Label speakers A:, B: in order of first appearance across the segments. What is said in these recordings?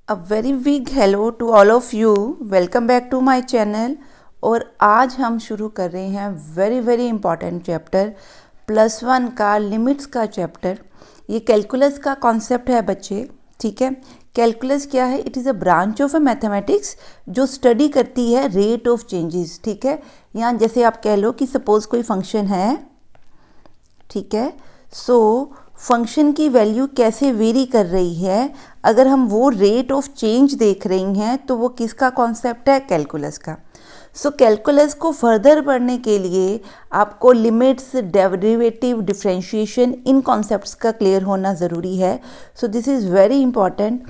A: A very big hello to all of you. Welcome back to my channel. और आज हम शुरू कर रहे हैं वेरी इंपॉर्टेंट चैप्टर +1 का लिमिट्स का चैप्टर। ये कैलकुलस का कॉन्सेप्ट है बच्चे, ठीक है। कैलकुलस क्या है? It is a branch of a mathematics जो स्टडी करती है रेट ऑफ चेंजेस, ठीक है। यहाँ जैसे आप कह लो कि सपोज़ कोई फंक्शन है, ठीक है। सो फंक्शन की वैल्यू कैसे वेरी कर रही है, अगर हम वो रेट ऑफ चेंज देख रही हैं तो वो किसका कॉन्सेप्ट है? कैलकुलस का। सो कैलकुलस को फर्दर पढ़ने के लिए आपको लिमिट्स, डेरिवेटिव, डिफरेंशिएशन, इन कॉन्सेप्ट्स का क्लियर होना ज़रूरी है। So this is very important.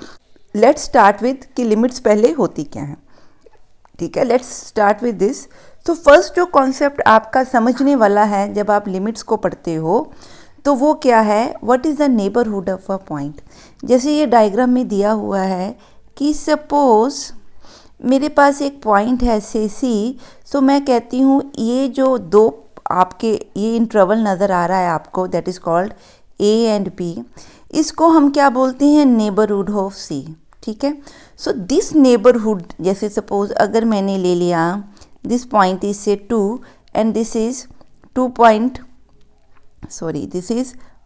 A: Let's start with कि लिमिट्स पहले होती क्या हैं, ठीक है। Let's start with this. तो फर्स्ट जो कॉन्सेप्ट आपका समझने वाला है जब आप लिमिट्स को पढ़ते हो तो वो क्या है? What is the neighbourhood of a point. जैसे ये डायग्राम में दिया हुआ है कि सपोज़ मेरे पास एक पॉइंट है से सी। सो मैं कहती हूँ ये जो दो आपके ये इंटरवल नज़र आ रहा है आपको, that is called A and B. इसको हम क्या बोलते हैं? नेबरहुड ऑफ सी, ठीक है। सो दिस नेबरहुड, जैसे सपोज अगर मैंने ले लिया दिस पॉइंट इज से 2 and this is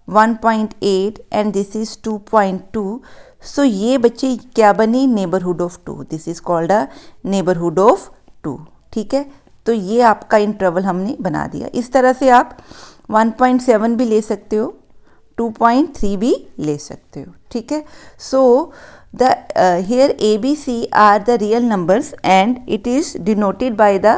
A: 1.8 and this is 2.2। सो ये बच्चे क्या बनी? Neighbourhood of 2। This is called a neighbourhood of 2, ठीक है। तो ये आपका इंटरवल हमने बना दिया। इस तरह से आप 1.7 भी ले सकते हो, 2.3 भी ले सकते हो, ठीक है। सो here ABC are the real numbers and it is denoted by the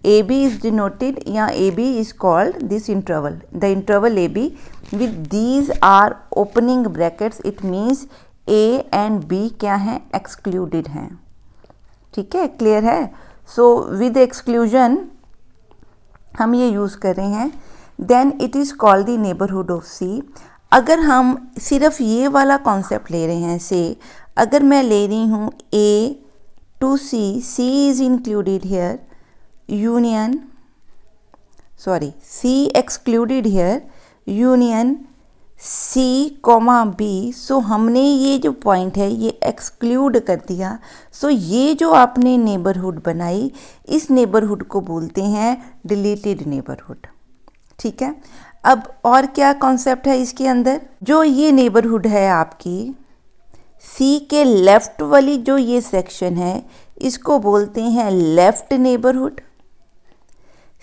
A: AB is denoted, या AB is called this interval, the interval AB with these are opening brackets, it means A and B क्या हैं? excluded हैं, ठीक है। Clear है? so with exclusion हम ये use कर रहे हैं। then it is called the neighborhood of C। अगर हम सिर्फ ये वाला कॉन्सेप्ट ले रहे हैं, से अगर मैं ले रही हूँ A to C, C is included here, C excluded here, union C, B। सो हमने ये जो पॉइंट है ये एक्सक्लूड कर दिया। सो ये जो आपने नेबरहुड बनाई, इस नेबरहुड को बोलते हैं डिलीटेड नेबरहुड, ठीक है। अब और क्या कॉन्सेप्ट है इसके अंदर? जो ये नेबरहुड है आपकी सी के लेफ्ट वाली जो ये सेक्शन है इसको बोलते हैं लेफ्ट नेबरहुड।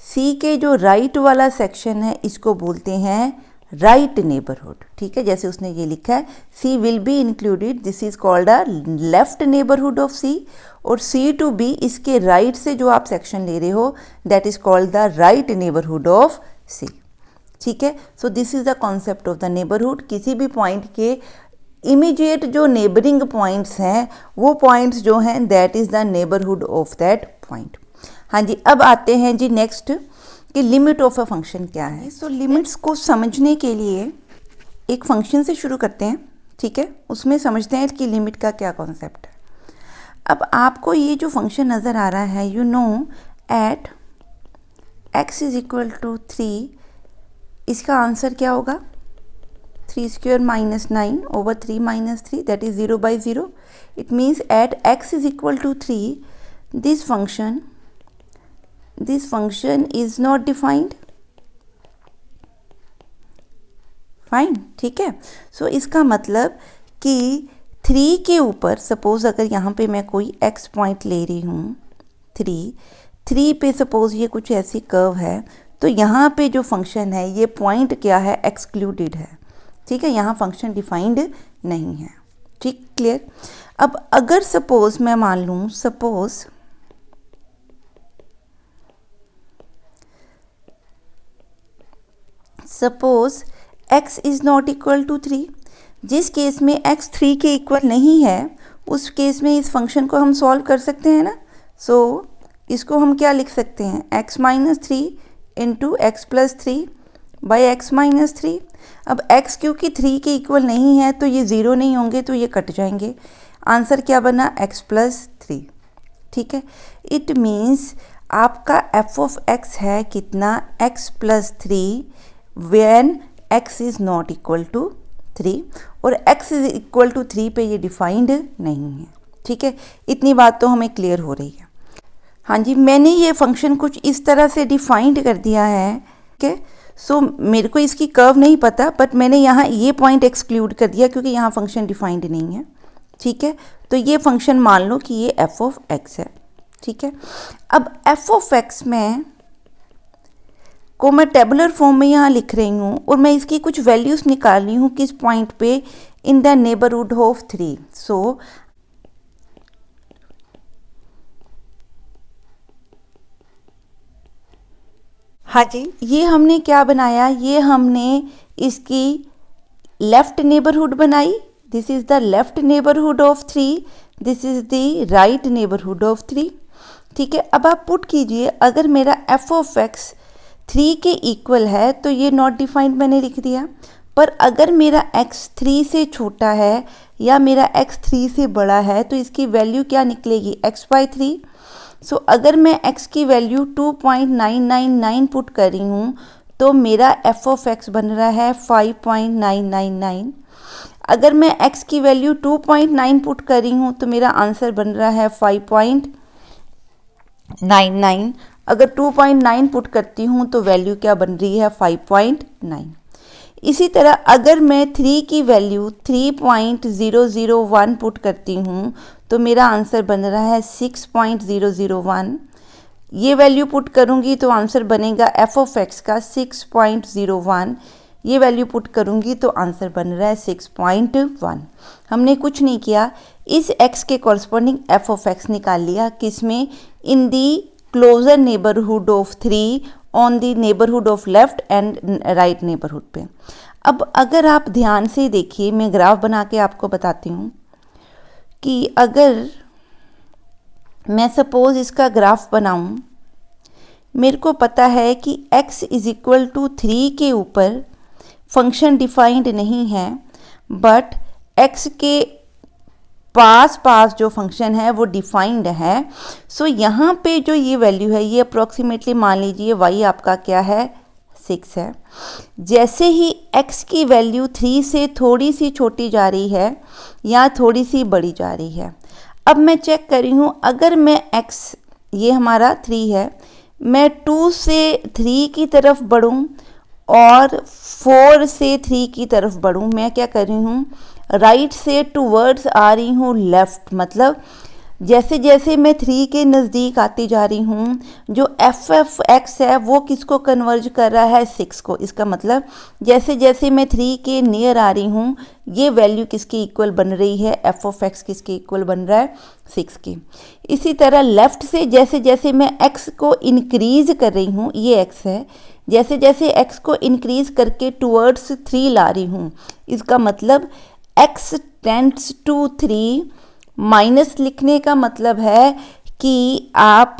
A: सी के जो राइट वाला सेक्शन है इसको बोलते हैं राइट नेबरहुड, ठीक है। जैसे उसने ये लिखा है C will be included, this is called a left neighbourhood of C. और सी टू बी, इसके राइट से जो आप सेक्शन ले रहे हो that is called the right neighbourhood of C, ठीक है। So this is the concept of the neighbourhood. किसी भी पॉइंट के इमीडिएट जो नेबरिंग पॉइंट्स हैं वो पॉइंट्स जो हैं that is the neighbourhood of that point. हाँ जी, अब आते हैं जी नेक्स्ट कि लिमिट ऑफ अ फंक्शन क्या है। सो लिमिट्स को समझने के लिए एक फंक्शन से शुरू करते हैं, ठीक है। उसमें समझते हैं कि लिमिट का क्या कॉन्सेप्ट है। अब आपको ये जो फंक्शन नज़र आ रहा है, you know at x is equal to 3, इसका आंसर क्या होगा? 3 square minus 9 over 3 minus 3, that is 0 by 0. It means at x is equal to 3, this function is not defined. Fine, ठीक है। सो इसका मतलब कि 3 के ऊपर सपोज अगर यहाँ पे मैं कोई x पॉइंट ले रही हूँ, 3 पे सपोज ये कुछ ऐसी कर्व है, तो यहाँ पे जो फंक्शन है ये पॉइंट क्या है? एक्सक्लूडेड है, ठीक है। यहाँ फंक्शन डिफाइंड नहीं है, ठीक, क्लियर। अब अगर सपोज मैं मान लूँ suppose x is not equal to 3, जिस केस में x 3 के इक्वल नहीं है उस केस में इस फंक्शन को हम सॉल्व कर सकते हैं ना। सो इसको हम क्या लिख सकते हैं? x minus 3 into x plus 3 by x minus 3। अब x क्योंकि 3 के इक्वल नहीं है तो ये 0 नहीं होंगे तो ये कट जाएंगे। आंसर क्या बना? x प्लस 3, ठीक है। इट मीन्स आपका f ऑफ x है कितना? x plus 3 when x is not equal to 3, और x इज इक्वल टू 3 पे ये डिफाइंड नहीं है, ठीक है, इतनी बात तो हमें क्लियर हो रही है। हाँ जी, मैंने ये फंक्शन कुछ इस तरह से डिफाइंड कर दिया है, ठीक है। सो मेरे को इसकी कर्व नहीं पता, बट मैंने यहाँ ये पॉइंट एक्सक्लूड कर दिया क्योंकि यहाँ फंक्शन डिफाइंड नहीं है, ठीक है। तो ये फंक्शन मान लो कि ये एफ ऑफ एक्स है, ठीक है। अब एफ ऑफ एक्स में को मैं टेबुलर फॉर्म में यहाँ लिख रही हूँ और मैं इसकी कुछ वैल्यूज़ निकाल रही हूँ किस पॉइंट पे, इन द नेबरहुड ऑफ 3। सो हाँ जी, ये हमने क्या बनाया, ये हमने इसकी लेफ्ट नेबरहुड बनाई। This is the left neighbourhood of 3, this is the right neighbourhood of 3, ठीक है। अब आप पुट कीजिए, अगर मेरा एफ ऑफ एक्स 3 के इक्वल है तो ये नॉट डिफाइंड मैंने लिख दिया, पर अगर मेरा x 3 से छोटा है या मेरा x 3 से बड़ा है तो इसकी वैल्यू क्या निकलेगी, x/3। सो अगर मैं x की वैल्यू 2.999 पुट कर रही हूँ तो मेरा एफ ऑफ एक्स बन रहा है 5.999। अगर मैं x की वैल्यू 2.9 पुट कर रही हूँ तो मेरा आंसर बन रहा है 5.99। अगर 2.9 पुट करती हूँ तो वैल्यू क्या बन रही है, 5.9। इसी तरह अगर मैं 3 की वैल्यू 3.001 पुट करती हूँ तो मेरा आंसर बन रहा है 6.001। ये वैल्यू पुट करूँगी तो आंसर बनेगा एफ ऑफ एक्स का 6.01। ये वैल्यू पुट करूँगी तो आंसर बन रहा है 6.1। हमने कुछ नहीं किया, इस x के कॉरस्पॉन्डिंग एफ ऑफ एक्स निकाल लिया, किसमें, in the closure neighbourhood of 3 on the neighbourhood of left and right neighbourhood पे। अब अगर आप ध्यान से देखिए, मैं ग्राफ बना के आपको बताती हूँ कि अगर मैं सपोज इसका ग्राफ बनाऊँ, मेरे को पता है कि x इज इक्वल टू 3 के ऊपर फंक्शन डिफाइंड नहीं है, बट x के पास जो फंक्शन है वो डिफाइंड है। सो यहाँ पे जो ये वैल्यू है ये अप्रॉक्सीमेटली मान लीजिए y आपका क्या है, 6 है। जैसे ही x की वैल्यू 3 से थोड़ी सी छोटी जा रही है या थोड़ी सी बड़ी जा रही है, अब मैं चेक कर रही हूँ, अगर मैं x, ये हमारा 3 है, मैं 2 से 3 की तरफ बढ़ूँ और 4 से 3 की तरफ बढ़ूँ, मैं क्या कर रही हूँ, राइट से टूवर्ड्स आ रही हूँ लेफ़्ट। मतलब जैसे जैसे मैं 3 के नज़दीक आती जा रही हूँ, जो एफ एफ एक्स है वो किसको कन्वर्ज कर रहा है, 6 को। इसका मतलब जैसे जैसे मैं 3 के नियर आ रही हूँ, ये वैल्यू किसके इक्वल बन रही है, एफ ऑफ एक्स किसके इक्वल बन रहा है, 6 की। इसी तरह लेफ़्ट से जैसे जैसे मैं x को इंक्रीज़ कर रही हूँ, ये x है, जैसे जैसे x को इंक्रीज़ करके टूवर्ड्स 3 ला रही हूँ, इसका मतलब x टेंड्स टू 3। माइनस लिखने का मतलब है कि आप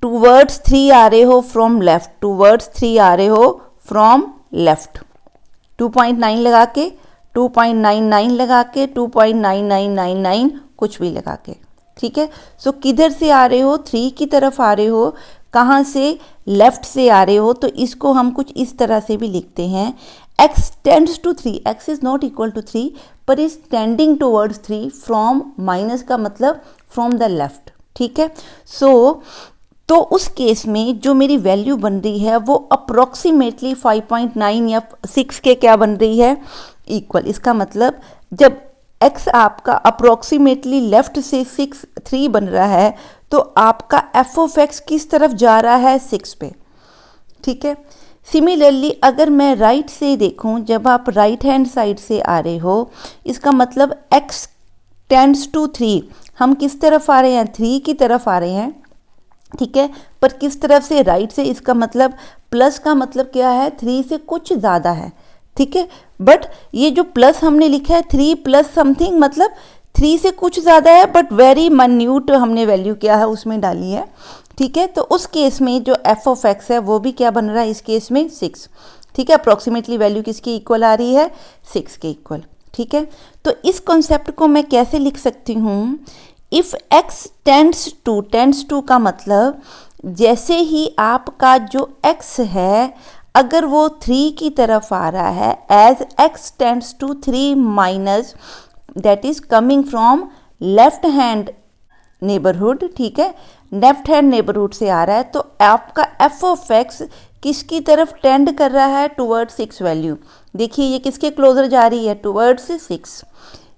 A: टूवर्ड्स 3 आ रहे हो फ्रॉम लेफ्ट, टूवर्ड्स 3 आ रहे हो फ्रॉम लेफ्ट। 2.9 लगा के, 2.99 लगा के, 2.9999 कुछ भी लगा के, ठीक है। सो किधर से आ रहे हो, 3 की तरफ आ रहे हो, कहाँ से, लेफ्ट से आ रहे हो। तो इसको हम कुछ इस तरह से भी लिखते हैं, x tends to 3, x is not equal to 3 पर is tending towards 3 from, minus का मतलब from the left, ठीक है। तो उस केस में जो मेरी वैल्यू बन रही है वो अप्रोक्सीमेटली 5.9 या 6 के क्या बन रही है, इक्वल। इसका मतलब जब x आपका अप्रोक्सीमेटली लेफ्ट से 3 बन रहा है तो आपका एफ ऑफ एक्स किस तरफ जा रहा है, 6 पे, ठीक है। सिमिलरली अगर मैं राइट से देखूं, जब आप राइट हैंड साइड से आ रहे हो, इसका मतलब x टेंड्स टू 3, हम किस तरफ आ रहे हैं, 3 की तरफ आ रहे हैं, ठीक है। पर किस तरफ से, राइट से। इसका मतलब प्लस का मतलब क्या है, 3 से कुछ ज़्यादा है, ठीक है। बट ये जो प्लस हमने लिखा है 3 प्लस समथिंग, मतलब 3 से कुछ ज़्यादा है, बट वेरी माइन्यूट हमने वैल्यू क्या है उसमें डाली है, ठीक है। तो उस केस में जो एफ ऑफ एक्स है वो भी क्या बन रहा है, इस केस में 6, ठीक है। अप्रॉक्सीमेटली वैल्यू किसकी इक्वल आ रही है, 6 के इक्वल, ठीक है। तो इस कॉन्सेप्ट को मैं कैसे लिख सकती हूँ, इफ़ x टेंड्स टू का मतलब जैसे ही आपका जो x है अगर वो 3 की तरफ आ रहा है, as x tends to 3 minus, that is coming from left hand neighbourhood, ठीक है, लेफ्ट हैंड नेबरहुड से आ रहा है, तो आपका एफ ऑफ एक्स किसकी तरफ टेंड कर रहा है, टुवर्ड्स 6 वैल्यू। देखिए ये किसके क्लोजर जा रही है, टुवर्ड्स 6।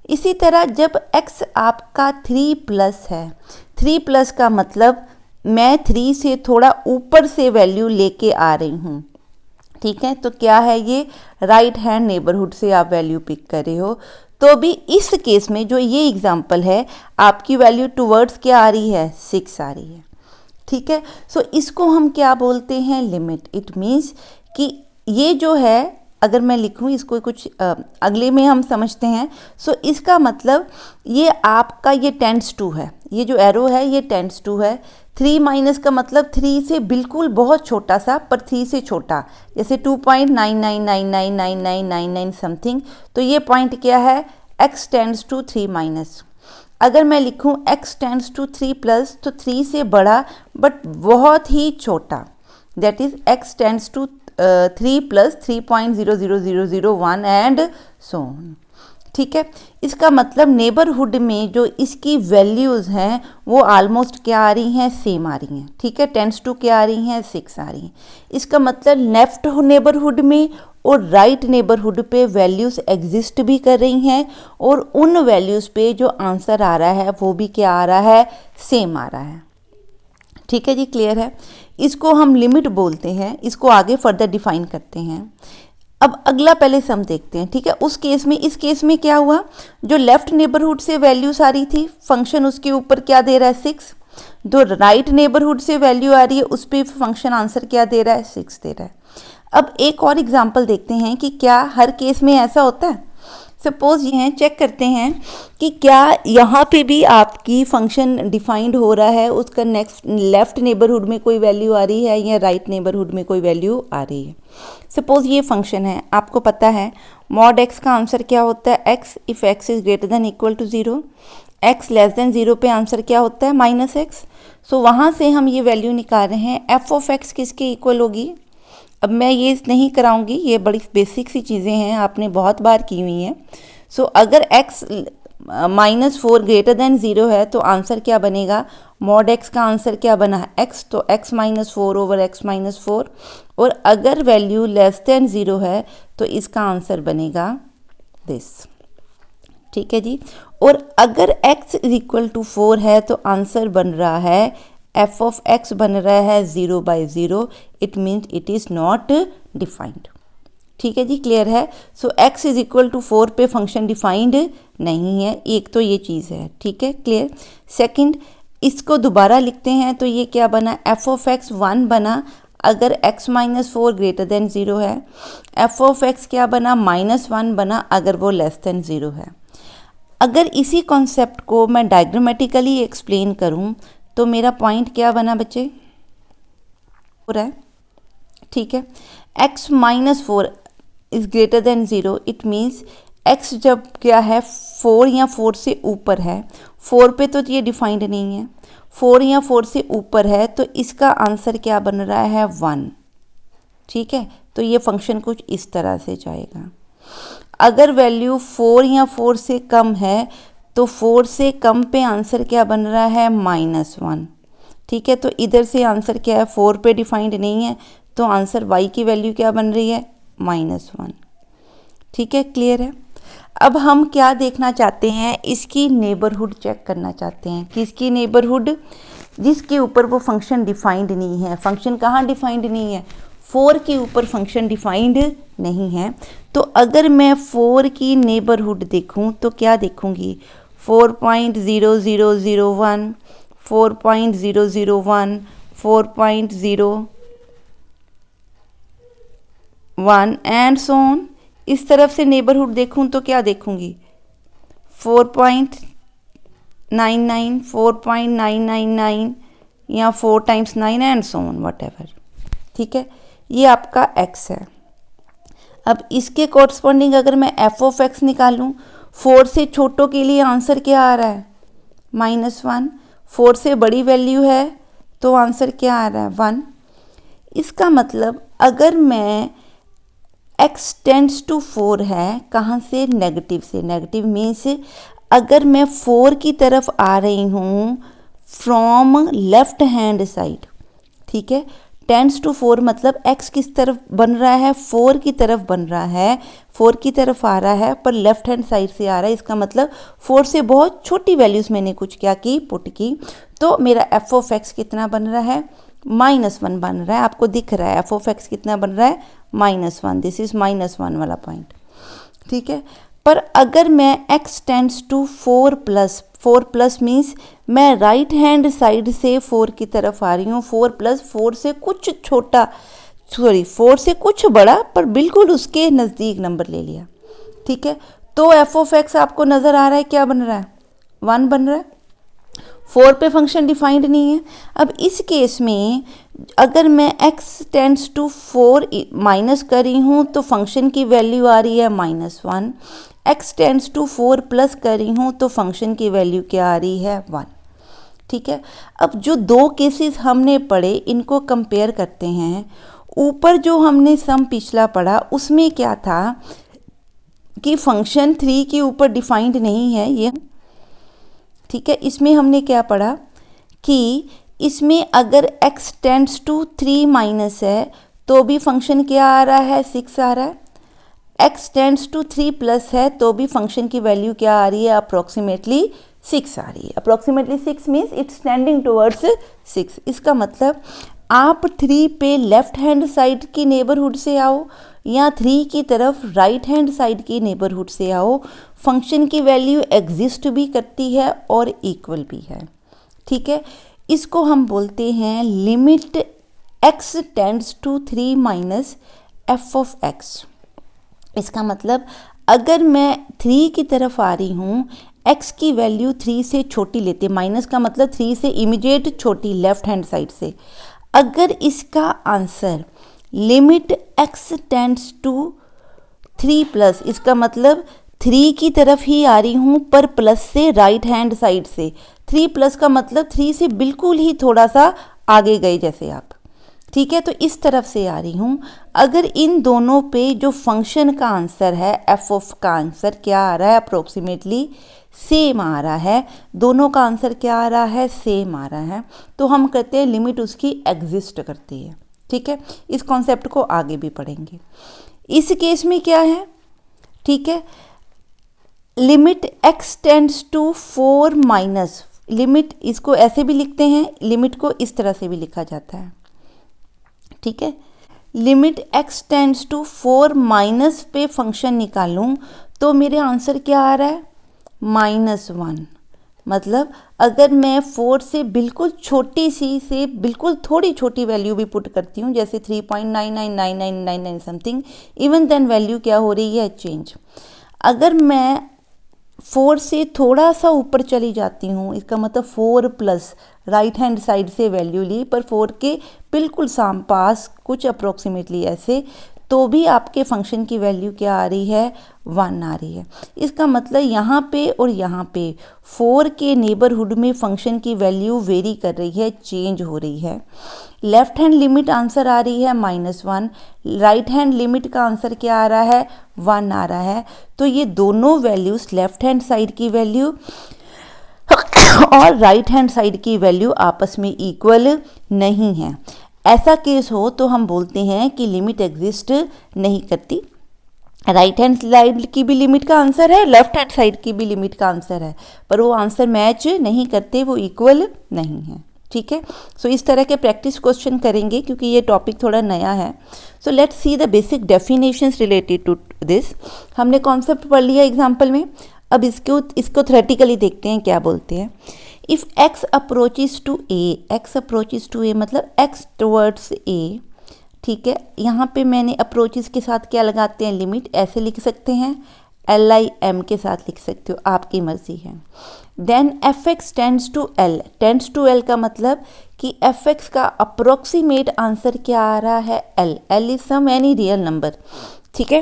A: इसी तरह जब x आपका 3 प्लस है, 3 प्लस का मतलब मैं 3 से थोड़ा ऊपर से वैल्यू लेके आ रही हूँ, ठीक है, तो क्या है ये, राइट हैंड नेबरहुड से आप वैल्यू पिक कर रहे हो। तो भी इस केस में जो ये एग्जांपल है, आपकी वैल्यू टुवर्ड्स क्या आ रही है, 6 आ रही है, ठीक है। सो इसको हम क्या बोलते हैं, लिमिट। इट मीन्स कि ये जो है, अगर मैं लिखूँ इसको कुछ अगले में हम समझते हैं। सो इसका मतलब ये आपका ये टेंड्स टू है, ये जो एरो है ये टेंड्स टू है। 3 माइनस का मतलब 3 से बिल्कुल बहुत छोटा सा, पर 3 से छोटा, जैसे 2.99999999 समथिंग, तो ये पॉइंट क्या है, x टेंड्स टू 3 माइनस। अगर मैं लिखूँ x टेंड्स टू 3 प्लस, तो 3 से बड़ा बट बहुत ही छोटा, that is x tends to 3 plus 3.00001 and so on, ठीक है। इसका मतलब नेबरहुड में जो इसकी वैल्यूज़ हैं वो ऑलमोस्ट क्या आ रही हैं, सेम आ रही हैं, ठीक है। टेंड्स टू क्या आ रही हैं, 6 आ रही हैं। इसका मतलब लेफ्ट नेबरहुड में और राइट नेबरहुड पे वैल्यूज़ एग्जिस्ट भी कर रही हैं, और उन वैल्यूज़ पे जो आंसर आ रहा है वो भी क्या आ रहा है, सेम आ रहा है, ठीक है जी, क्लियर है। इसको हम लिमिट बोलते हैं, इसको आगे फर्दर डिफाइन करते हैं। अब अगला पहले सम देखते हैं, ठीक है। उस केस में, इस केस में क्या हुआ, जो लेफ्ट नेबरहुड से वैल्यूज आ रही थी, फंक्शन उसके ऊपर क्या दे रहा है, 6। जो राइट नेबरहुड से वैल्यू आ रही है उस पर फंक्शन आंसर क्या दे रहा है, 6 दे रहा है। अब एक और एग्जाम्पल देखते हैं कि क्या हर केस में ऐसा होता है। सपोज ये हैं, चेक करते हैं कि क्या यहाँ पे भी आपकी फंक्शन डिफाइंड हो रहा है, उसका नेक्स्ट लेफ्ट नेबरहुड में कोई वैल्यू आ रही है या राइट नेबरहुड में कोई वैल्यू आ रही है। सपोज ये फंक्शन है, आपको पता है मॉड x का आंसर क्या होता है, x if x is greater than equal to 0, x less than 0 पे आंसर क्या होता है, -x। सो वहाँ से हम ये वैल्यू निकाल रहे हैं, f ऑफ x किसके इक्वल होगी। अब मैं ये नहीं कराऊंगी, ये बड़ी बेसिक सी चीज़ें हैं, आपने बहुत बार की हुई हैं। सो अगर x -4 ग्रेटर देन 0 है तो आंसर क्या बनेगा, मॉड x का आंसर क्या बना, x, तो x -4 ओवर x -4, और अगर वैल्यू लेस देन 0 है तो इसका आंसर बनेगा दिस, ठीक है जी। और अगर x इज इक्वल टू 4 है तो आंसर बन रहा है, f ऑफ x बन रहा है 0/0, it means it is not defined, ठीक है जी, क्लियर है। सो x इज इक्वल टू 4 पे फंक्शन डिफाइंड नहीं है, एक तो ये चीज़ है, ठीक है, क्लियर। सेकंड, इसको दोबारा लिखते हैं तो ये क्या बना, f ऑफ x 1 बना अगर x -4 ग्रेटर देन 0 है, f ऑफ x क्या बना, -1 बना अगर वो लेस देन 0 है। अगर इसी कॉन्सेप्ट को मैं डायग्रामेटिकली एक्सप्लेन करूं तो मेरा पॉइंट क्या बना बच्चे, हो रहा है, ठीक है। x -4 is greater than 0, it means x जब क्या है 4 या 4 से ऊपर है, 4 पे तो ये डिफाइंड नहीं है, 4 या 4 से ऊपर है तो इसका आंसर क्या बन रहा है, 1, ठीक है। तो ये फंक्शन कुछ इस तरह से जाएगा। अगर वैल्यू 4 या 4 से कम है तो 4 से कम पे आंसर क्या बन रहा है, -1, ठीक है। तो इधर से आंसर क्या है, 4 पे डिफाइंड नहीं है तो आंसर y की वैल्यू क्या बन रही है, -1, ठीक है, क्लियर है। अब हम क्या देखना चाहते हैं, इसकी नेबरहुड चेक करना चाहते हैं, किसकी नेबरहुड, जिसके ऊपर वो फंक्शन डिफाइंड नहीं है। फंक्शन कहाँ डिफाइंड नहीं है, 4 के ऊपर फंक्शन डिफाइंड नहीं है। तो अगर मैं 4 की नेबरहुड देखूं तो क्या देखूंगी, 4.0001, 4.001, 4.01 एंड सो ऑन। इस तरफ से नेबरहुड देखूं तो क्या देखूंगी, 4.99, 4.999 या 4 times 9 and so on, whatever, ठीक है। ये आपका x है। अब इसके कॉरस्पॉन्डिंग अगर मैं f ऑफ x निकालूं, 4 से छोटों के लिए आंसर क्या आ रहा है, -1, 4 से बड़ी वैल्यू है तो आंसर क्या आ रहा है, 1। इसका मतलब अगर मैं x टेंड्स टू 4 है, कहाँ से, नेगेटिव से, नेगेटिव मीन्स अगर मैं 4 की तरफ आ रही हूँ फ्रॉम लेफ्ट हैंड साइड, ठीक है, टेंड्स टू 4 मतलब x किस तरफ बन रहा है, 4 की तरफ बन रहा है, 4 की तरफ आ रहा है पर लेफ्ट हैंड साइड से आ रहा है, इसका मतलब 4 से बहुत छोटी वैल्यूज़ मैंने कुछ क्या की, पुट की, तो मेरा एफ ऑफ एक्स कितना बन रहा है, -1 बन रहा है। आपको दिख रहा है एफ ऑफ एक्स कितना बन रहा है, -1, दिस इज -1 वाला पॉइंट, ठीक है। पर अगर मैं x टेंड्स टू 4+ मीन्स मैं राइट हैंड साइड से 4 की तरफ आ रही हूँ, 4+ से कुछ छोटा, 4 से कुछ बड़ा पर बिल्कुल उसके नज़दीक नंबर ले लिया, ठीक है। तो एफ ऑफ एक्स आपको नज़र आ रहा है क्या बन रहा है, 1 बन रहा है, 4 पे फंक्शन डिफाइंड नहीं है। अब इस केस में अगर मैं x टेंड्स टू 4 माइनस कर रही हूँ तो फंक्शन की वैल्यू आ रही है -1, x टेंड्स टू 4 प्लस कर रही हूँ तो फंक्शन की वैल्यू क्या आ रही है, 1, ठीक है। अब जो दो केसेस हमने पढ़े इनको कंपेयर करते हैं। ऊपर जो हमने सम पिछला पढ़ा उसमें क्या था कि फंक्शन 3 के ऊपर डिफाइंड नहीं है ये, ठीक है। इसमें हमने क्या पढ़ा कि इसमें अगर x टेंड्स टू 3 माइनस है तो भी फंक्शन क्या आ रहा है, 6 आ रहा है, x टेंड्स टू 3 प्लस है तो भी फंक्शन की वैल्यू क्या आ रही है, अप्रॉक्सीमेटली 6 आ रही है। Approximately 6 means it's tending towards 6। इसका मतलब आप 3 पे लेफ्ट हैंड साइड की नेबरहुड से आओ या 3 की तरफ राइट हैंड साइड की नेबरहुड से आओ, फंक्शन की वैल्यू एग्जिस्ट भी करती है और इक्वल भी है, ठीक है। इसको हम बोलते हैं limit x tends to 3 minus f of x। इसका मतलब अगर मैं 3 की तरफ आ रही हूँ, x की वैल्यू 3 से छोटी लेते, माइनस का मतलब 3 से इमीडिएट छोटी लेफ्ट हैंड साइड से, अगर इसका answer limit x tends to 3 plus, इसका मतलब 3 की तरफ ही आ रही हूँ पर प्लस से राइट हैंड साइड से, 3 प्लस का मतलब 3 से बिल्कुल ही थोड़ा सा आगे गए जैसे आप, ठीक है, तो इस तरफ से आ रही हूँ। अगर इन दोनों पे जो फंक्शन का आंसर है एफ ऑफ का आंसर क्या आ रहा है, अप्रोक्सीमेटली सेम आ रहा है, दोनों का आंसर क्या आ रहा है, सेम आ रहा है, तो हम कहते हैं लिमिट उसकी एग्जिस्ट करती है, ठीक है। इस कॉन्सेप्ट को आगे भी पढ़ेंगे। इस केस में क्या है, ठीक है, limit x tends to 4 minus, limit इसको ऐसे भी लिखते हैं, लिमिट को इस तरह से भी लिखा जाता है, ठीक है। Limit x tends to 4 minus पे फंक्शन निकालूं तो मेरे आंसर क्या आ रहा है, -1। मतलब अगर मैं 4 से बिल्कुल छोटी सी से बिल्कुल थोड़ी छोटी वैल्यू भी पुट करती हूँ, जैसे 3.999999 समथिंग, इवन देन वैल्यू क्या हो रही है, चेंज। अगर मैं 4 से थोड़ा सा ऊपर चली जाती हूँ, इसका मतलब 4 प्लस राइट हैंड साइड से वैल्यू ली पर 4 के बिल्कुल पास कुछ अप्रोक्सीमेटली ऐसे, तो भी आपके फंक्शन की वैल्यू क्या आ रही है, 1 आ रही है। इसका मतलब यहाँ पे और यहाँ पे 4 के नेबरहुड में फंक्शन की वैल्यू वेरी कर रही है, चेंज हो रही है। लेफ्ट हैंड लिमिट आंसर आ रही है -1, राइट हैंड लिमिट का आंसर क्या आ रहा है, 1 आ रहा है। तो ये दोनों वैल्यूज़ लेफ्ट हैंड साइड की वैल्यू और राइट हैंड साइड की वैल्यू आपस में इक्वल नहीं है। ऐसा केस हो तो हम बोलते हैं कि लिमिट एग्जिस्ट नहीं करती। राइट हैंड साइड की भी लिमिट का आंसर है, लेफ्ट हैंड साइड की भी लिमिट का आंसर है, पर वो आंसर मैच नहीं करते, वो इक्वल नहीं है, ठीक है। सो इस तरह के प्रैक्टिस क्वेश्चन करेंगे क्योंकि ये टॉपिक थोड़ा नया है। So let's see the basic definitions related to this. हमने कॉन्सेप्ट पढ़ लिया एग्जाम्पल में, अब इसको थ्योरेटिकली देखते हैं क्या बोलते हैं। If x approaches to a, x approaches to a मतलब x टुवर्ड्स a, ठीक है। यहाँ पे मैंने अप्रोचेस के साथ क्या लगाते हैं, लिमिट, ऐसे लिख सकते हैं, LIM के साथ लिख सकते हो, आपकी मर्जी है। Then fx tends to l, tends to l का मतलब कि fx का अप्रोक्सीमेट आंसर क्या आ रहा है, l is some any real number, ठीक है।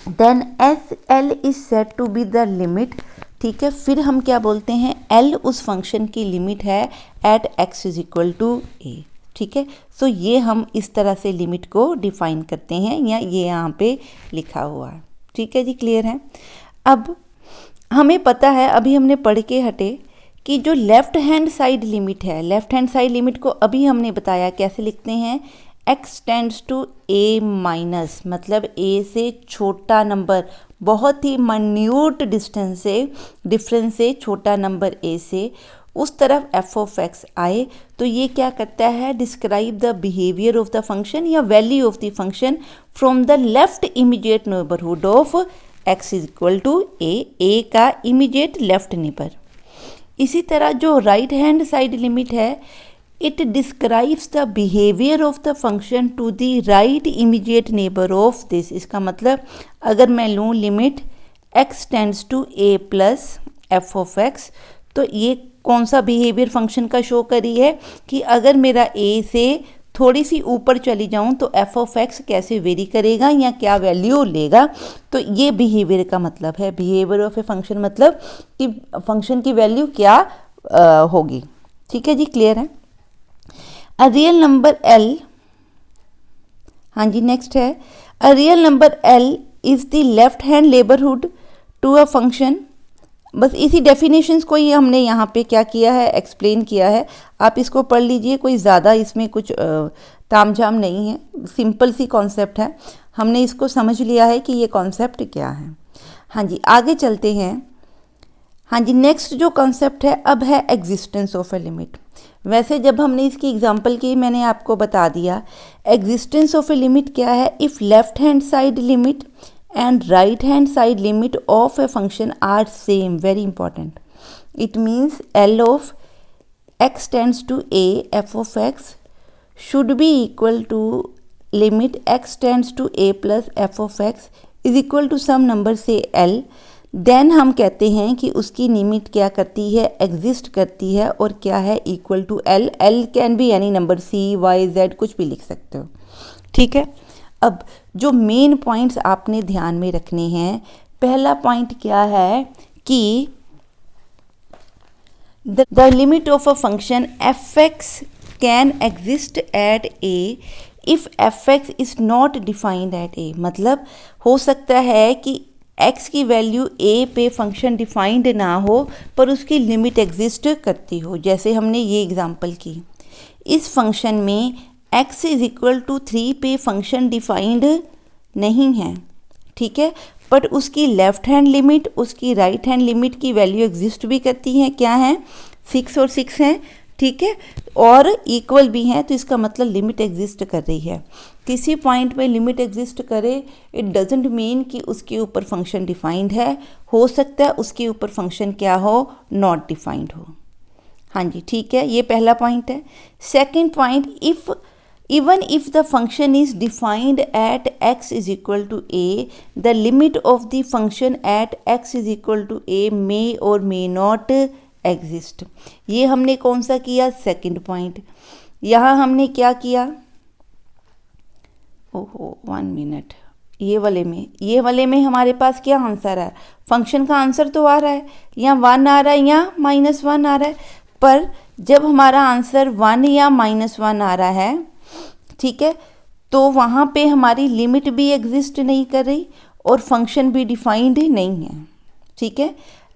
A: Then as l is said to be the limit, ठीक है। फिर हम क्या बोलते हैं, l उस फंक्शन की लिमिट है at x is equal to a, ठीक है। सो ये हम इस तरह से लिमिट को डिफाइन करते हैं, या ये यहाँ पे लिखा हुआ है, ठीक है जी, क्लियर है। अब हमें पता है, अभी हमने पढ़ के हटे कि जो लेफ़्ट हैंड साइड लिमिट है, लेफ़्ट हैंड साइड लिमिट को अभी हमने बताया कैसे लिखते हैं, x tends to a minus, मतलब a से छोटा नंबर, बहुत ही माइन्यूट डिस्टेंस से, डिफरेंस से छोटा नंबर a से उस तरफ f ऑफ x आए, तो ये क्या करता है, describe the behaviour of the function या value of the function from the left immediate neighbourhood of x is equal to a का इमीडिएट लेफ्ट नेबर। इसी तरह जो राइट हैंड साइड लिमिट है, it describes the behaviour of the function to the right immediate neighbour of this. इसका मतलब अगर मैं लूँ limit x tends to a plus F of x, तो ये कौन सा बिहेवियर फंक्शन का शो करी है कि अगर मेरा a से थोड़ी सी ऊपर चली जाऊं तो एफ ऑफ एक्स कैसे वेरी करेगा या क्या वैल्यू लेगा। तो ये बिहेवियर का मतलब है, बिहेवियर ऑफ ए फंक्शन मतलब कि फंक्शन की वैल्यू क्या होगी। ठीक है जी, क्लियर है। अ रियल नंबर एल, हाँ जी नेक्स्ट है, a real number L is the left hand neighbourhood to a function. बस इसी डेफिनेशंस को ही हमने यहाँ पे क्या किया है, एक्सप्लेन किया है। आप इसको पढ़ लीजिए, कोई ज़्यादा इसमें कुछ तामझाम नहीं है, सिंपल सी कॉन्सेप्ट है, हमने इसको समझ लिया है कि ये कॉन्सेप्ट क्या है। हाँ जी आगे चलते हैं। हाँ जी नेक्स्ट जो कॉन्सेप्ट है अब है एग्जिस्टेंस ऑफ ए लिमिट। वैसे जब हमने इसकी एग्जांपल की मैंने आपको बता दिया एग्जिस्टेंस ऑफ ए लिमिट क्या है, if left hand side limit and right hand side limit of a function are same, very important. It means L of x tends to a f of x should be equal to limit x tends to a plus f of x is equal to some number say L, then हम कहते हैं कि उसकी limit क्या करती है, exist करती है और क्या है, equal to L। L can be any number, C Y Z कुछ भी लिख सकते हो। ठीक है, अब जो मेन पॉइंट्स आपने ध्यान में रखने हैं, पहला पॉइंट क्या है कि the limit of a function F X can exist at A if F X is not defined at A. मतलब हो सकता है कि x की वैल्यू a पे फंक्शन डिफाइंड ना हो पर उसकी लिमिट एग्जिस्ट करती हो। जैसे हमने ये एग्जांपल की, इस फंक्शन में x इज इक्वल टू 3 पे फंक्शन डिफाइंड नहीं है, ठीक है, बट उसकी लेफ्ट हैंड लिमिट, उसकी राइट हैंड लिमिट की वैल्यू एग्जिस्ट भी करती है। क्या है, 6 और 6 हैं, ठीक है, और इक्वल भी हैं, तो इसका मतलब लिमिट एग्जिस्ट कर रही है। किसी पॉइंट पे लिमिट एग्जिस्ट करे इट डजेंट मीन कि उसके ऊपर फंक्शन डिफाइंड है, हो सकता है उसके ऊपर फंक्शन क्या हो, नॉट डिफाइंड हो। हाँ जी ठीक है, ये पहला पॉइंट है। Second point, if even if the function is defined at x is equal to a, the limit of the function at x is equal to a may or may not exist। ये हमने कौन सा किया, second point. यहाँ हमने क्या किया, ओहो 1 मिनट, ये वाले में हमारे पास क्या आंसर है, फंक्शन का आंसर तो आ रहा है, या 1 आ रहा है या -1 आ रहा है, पर जब हमारा आंसर 1 या -1 आ रहा है, ठीक है, तो वहाँ पे हमारी लिमिट भी एग्जिस्ट नहीं कर रही और फंक्शन भी डिफाइंड नहीं है। ठीक है,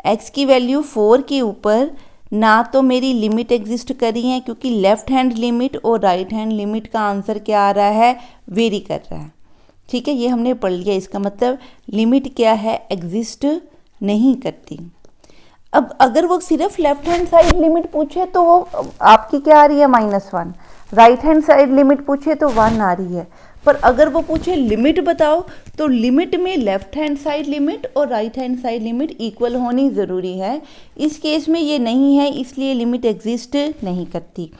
A: x की वैल्यू 4 के ऊपर ना तो मेरी लिमिट एग्जिस्ट कर रही है क्योंकि लेफ्ट हैंड लिमिट और राइट हैंड लिमिट का आंसर क्या आ रहा है, वेरी कर रहा है। ठीक है, ये हमने पढ़ लिया, इसका मतलब लिमिट क्या है, एग्जिस्ट नहीं करती। अब अगर वो सिर्फ लेफ्ट हैंड साइड लिमिट पूछे तो वो आपकी क्या आ रही है, -1, राइट हैंड साइड लिमिट पूछे तो 1 आ रही है, पर अगर वो पूछे लिमिट बताओ तो लिमिट में लेफ्ट हैंड साइड लिमिट और right hand side limit equal होनी ज़रूरी है। इस केस में ये नहीं है, इसलिए लिमिट एग्जिस्ट नहीं करती।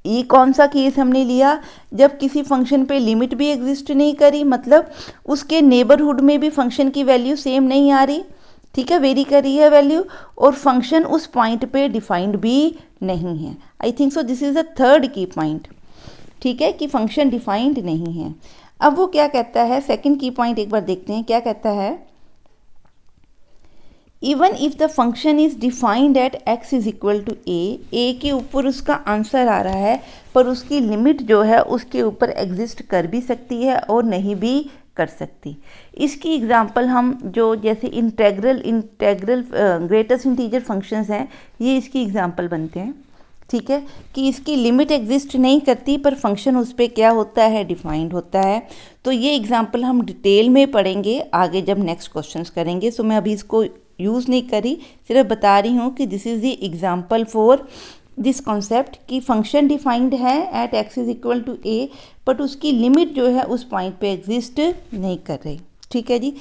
A: ये कौन सा केस हमने लिया, जब किसी फंक्शन पे लिमिट भी एग्जिस्ट नहीं करी, मतलब उसके नेबरहुड में भी फंक्शन की वैल्यू सेम नहीं आ रही, ठीक है, वेरी कर रही है वैल्यू, और फंक्शन उस पॉइंट पे डिफाइंड भी नहीं है। I think so this is the third की पॉइंट, ठीक है, कि फंक्शन डिफाइंड नहीं है। अब वो क्या कहता है, सेकंड की पॉइंट एक बार देखते हैं, क्या कहता है, even if the function is defined at x is equal to a के ऊपर उसका आंसर आ रहा है, पर उसकी लिमिट जो है उसके ऊपर एग्जिस्ट कर भी सकती है और नहीं भी कर सकती। इसकी एग्जांपल हम जो जैसे इंटेग्रल ग्रेटेस्ट इंटीजर फंक्शंस हैं, ये इसकी एग्जांपल बनते हैं। ठीक है, कि इसकी लिमिट एग्जिस्ट नहीं करती पर फंक्शन उस पर क्या होता है, डिफाइंड होता है। तो ये एग्जांपल हम डिटेल में पढ़ेंगे आगे जब नेक्स्ट क्वेश्चंस करेंगे। सो मैं अभी इसको यूज़ नहीं करी, सिर्फ बता रही हूँ कि this is the example for this concept कि फंक्शन डिफाइंड है at X is equal to A, but उसकी लिमिट जो है उस पॉइंट पे एग्जिस्ट नहीं कर रही। ठीक है जी,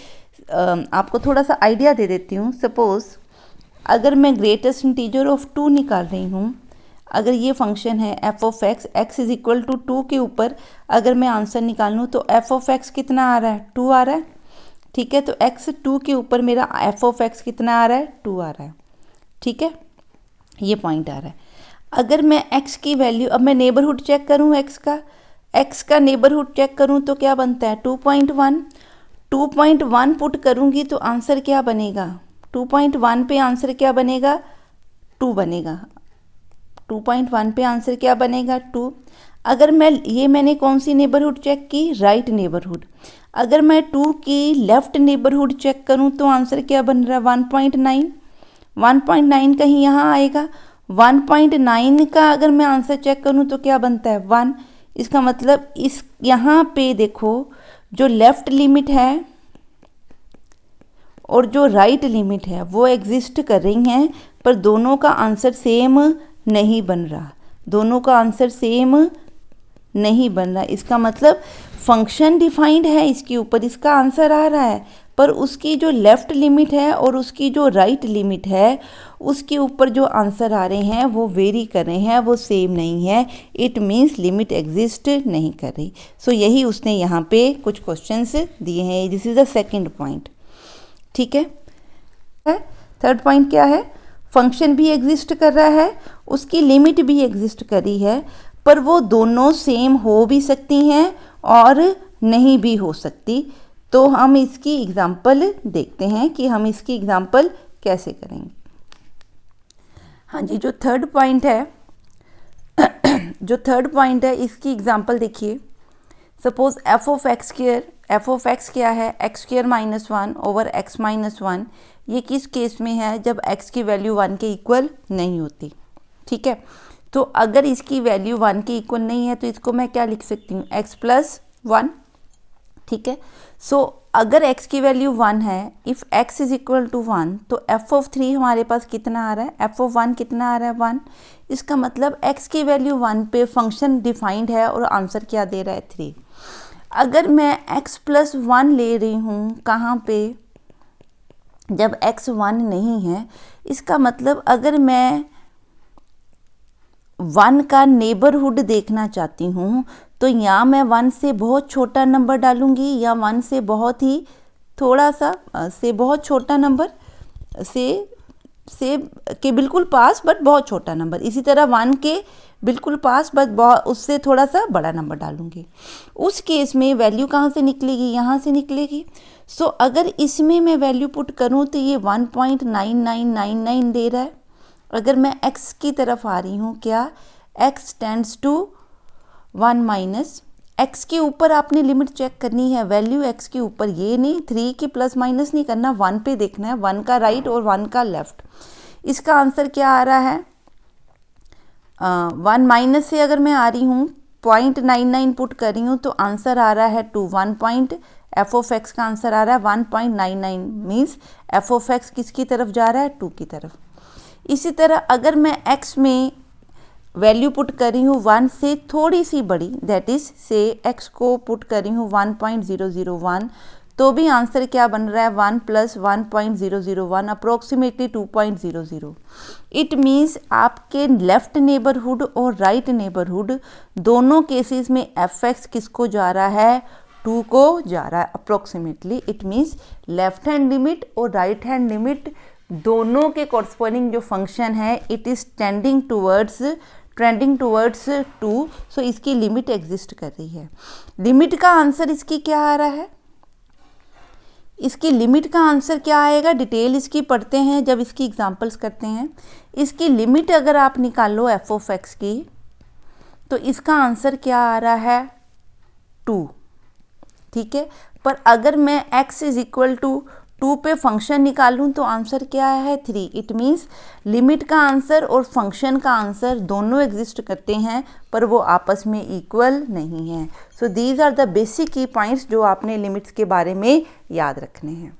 A: आपको थोड़ा सा आइडिया दे देती हूँ। सपोज़ अगर मैं ग्रेटेस्ट इंटीजर ऑफ 2 निकाल रही हूँ, अगर ये फंक्शन है F of x is equal to 2 के ऊपर अगर मैं आंसर निकालूँ तो एफ ऑफ एक्स कितना आ रहा है, 2 आ रहा है। ठीक है, तो एक्स 2 के ऊपर मेरा एफ ऑफ एक्स कितना आ रहा है, 2 आ रहा है। ठीक है, ये पॉइंट आ रहा है। अगर मैं x की वैल्यू, अब मैं नेबरहुड चेक करूँ x का नेबरहुड चेक करूँ तो क्या बनता है, 2.1 पुट करूँगी तो आंसर क्या बनेगा, 2.1 पे आंसर क्या बनेगा, 2 बनेगा। 2.1 पे आंसर क्या बनेगा, 2। अगर मैंने कौन सी नेबरहुड चेक की, राइट नेबरहुड। अगर मैं 2 की लेफ्ट नेबरहुड चेक करूँ तो आंसर क्या बन रहा है, 1.9। 1.9 कहीं यहाँ आएगा। 1.9 का अगर मैं आंसर चेक करूं तो क्या बनता है, 1। इसका मतलब इस यहाँ पे देखो जो लेफ्ट लिमिट है और जो राइट लिमिट है वो एग्जिस्ट कर रही हैं, पर दोनों का आंसर सेम नहीं बन रहा, दोनों का आंसर सेम नहीं बन रहा। इसका मतलब फंक्शन डिफाइंड है इसके ऊपर, इसका आंसर आ रहा है, पर उसकी जो लेफ़्ट लिमिट है और उसकी जो राइट लिमिट है उसके ऊपर जो आंसर आ रहे हैं वो वेरी कर रहे हैं, वो सेम नहीं है। इट मीन्स लिमिट एग्जिस्ट नहीं कर रही। सो यही उसने यहाँ पे कुछ क्वेश्चंस दिए हैं। This is the second point. ठीक है, थर्ड पॉइंट क्या है, फंक्शन भी एग्जिस्ट कर रहा है, उसकी लिमिट भी एग्जिस्ट कर रही है, पर वो दोनों सेम हो भी सकती हैं और नहीं भी हो सकती। तो हम इसकी एग्जाम्पल देखते हैं कि हम इसकी एग्जाम्पल कैसे करेंगे। हाँ जी, जो थर्ड पॉइंट है इसकी एग्जाम्पल देखिए। सपोज एफ ऑफ एक्स क्या है, एक्स स्क्र -1 ओवर एक्स -1। ये किस केस में है, जब x की वैल्यू 1 के इक्वल नहीं होती। ठीक है, तो अगर इसकी वैल्यू 1 के इक्वल नहीं है तो इसको मैं क्या लिख सकती हूँ, x + 1। ठीक है, सो अगर x की वैल्यू 1 है, if x is equal to 1, तो f ऑफ 3 हमारे पास कितना आ रहा है, f ऑफ 1 कितना आ रहा है, 1। इसका मतलब x की वैल्यू 1 पे फंक्शन डिफाइंड है और आंसर क्या दे रहा है, 3। अगर मैं x + 1 ले रही हूँ कहाँ पे, जब x 1 नहीं है, इसका मतलब अगर मैं 1 का नेबरहुड देखना चाहती हूँ तो या मैं 1 से बहुत छोटा नंबर डालूंगी या 1 से बहुत ही थोड़ा सा से बहुत छोटा नंबर से के बिल्कुल पास बट बहुत छोटा नंबर। इसी तरह 1 के बिल्कुल पास बट उससे थोड़ा सा बड़ा नंबर डालूंगी। उस केस में वैल्यू कहाँ से निकलेगी, यहाँ से निकलेगी। सो अगर इसमें मैं वैल्यू पुट करूँ तो ये 1.9999 दे रहा है। अगर मैं x की तरफ आ रही हूँ, क्या x टेंड्स टू 1 - x के ऊपर आपने लिमिट चेक करनी है, वैल्यू x के ऊपर, ये नहीं 3 के प्लस माइनस नहीं करना, 1 पे देखना है, 1 का राइट और 1 का लेफ्ट। इसका आंसर क्या आ रहा है, 1 माइनस से अगर मैं आ रही हूँ 0.99 पुट कर रही हूँ तो आंसर आ रहा है 2, 1 एफ ऑफ एक्स का आंसर आ रहा है 1.99, मीन्स एफ ऑफ एक्स किसकी तरफ जा रहा है, 2 की तरफ। इसी तरह अगर मैं x में वैल्यू पुट कर रही हूँ 1 से थोड़ी सी बड़ी, दैट इज से x को पुट कर रही हूँ 1.001, तो भी आंसर क्या बन रहा है, 1 + 1.001 अप्रोक्सीमेटली 2.00। इट मीन्स आपके लेफ्ट नेबरहुड और राइट नेबरहुड दोनों केसेस में एफ एक्स किसको जा रहा है, 2 को जा रहा है approximately. It means left hand limit और राइट हैंड लिमिट दोनों के कॉरस्पॉन्डिंग जो फंक्शन है इट इज़ ट्रेंडिंग टूवर्ड्स 2। सो इसकी लिमिट एग्जिस्ट कर रही है। लिमिट का आंसर इसकी क्या आ रहा है, इसकी लिमिट का आंसर क्या आएगा, डिटेल इसकी पढ़ते हैं जब इसकी एग्जांपल्स करते हैं। इसकी लिमिट अगर आप निकालो एफ ऑफ एक्स की तो इसका आंसर क्या आ रहा है, 2। ठीक है, पर अगर मैं x इज इक्वल टू 2 पे फंक्शन निकालूं तो आंसर क्या है 3। इट मीन्स लिमिट का आंसर और फंक्शन का आंसर दोनों एग्जिस्ट करते हैं पर वो आपस में इक्वल नहीं है। So these are the basic key points जो आपने लिमिट्स के बारे में याद रखने हैं।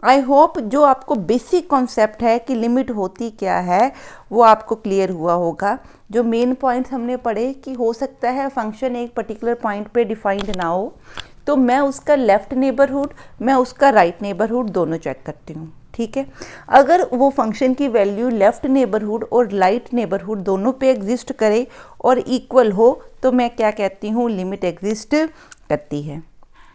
A: आई होप जो आपको बेसिक कॉन्सेप्ट है कि लिमिट होती क्या है वो आपको क्लियर हुआ होगा। जो मेन पॉइंट्स हमने पढ़े कि हो सकता है फंक्शन एक पर्टिकुलर पॉइंट पे डिफाइंड ना हो तो मैं उसका लेफ़्ट नेबरहुड मैं उसका राइट नेबरहुड दोनों चेक करती हूँ, ठीक है। अगर वो फंक्शन की वैल्यू लेफ़्ट नेबरहुड और राइट नेबरहुड दोनों पे एग्जिस्ट करे और इक्वल हो तो मैं क्या कहती हूँ, लिमिट एग्जिस्ट करती है,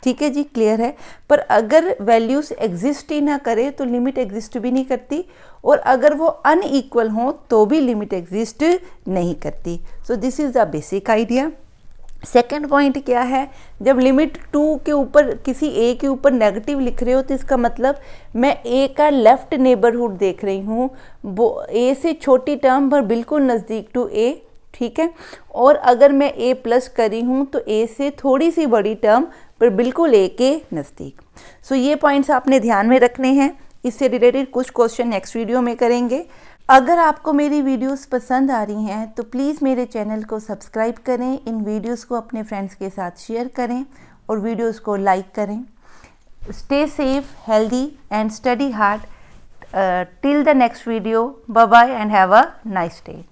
A: ठीक है जी, क्लियर है। पर अगर वैल्यूज़ एग्जिस्ट ही ना करे तो लिमिट एग्जिस्ट भी नहीं करती और अगर वो अनइक्वल हो तो भी लिमिट एग्जिस्ट नहीं करती। So this is the basic idea. Second point क्या है, जब लिमिट 2 के ऊपर किसी a के ऊपर नेगेटिव लिख रहे हो तो इसका मतलब मैं a का लेफ़्ट नेबरहुड देख रही हूँ, वो a से छोटी टर्म पर बिल्कुल नज़दीक टू a, ठीक है। और अगर मैं a प्लस करी हूँ तो a से थोड़ी सी बड़ी टर्म पर बिल्कुल a के नज़दीक। सो ये पॉइंट्स आपने ध्यान में रखने हैं। इससे रिलेटेड कुछ क्वेश्चन नेक्स्ट वीडियो में करेंगे। अगर आपको मेरी वीडियोस पसंद आ रही हैं तो प्लीज़ मेरे चैनल को सब्सक्राइब करें, इन वीडियोस को अपने फ्रेंड्स के साथ शेयर करें और वीडियोस को लाइक करें। Stay safe, healthy and study hard. Till the next video, bye bye and have a nice day.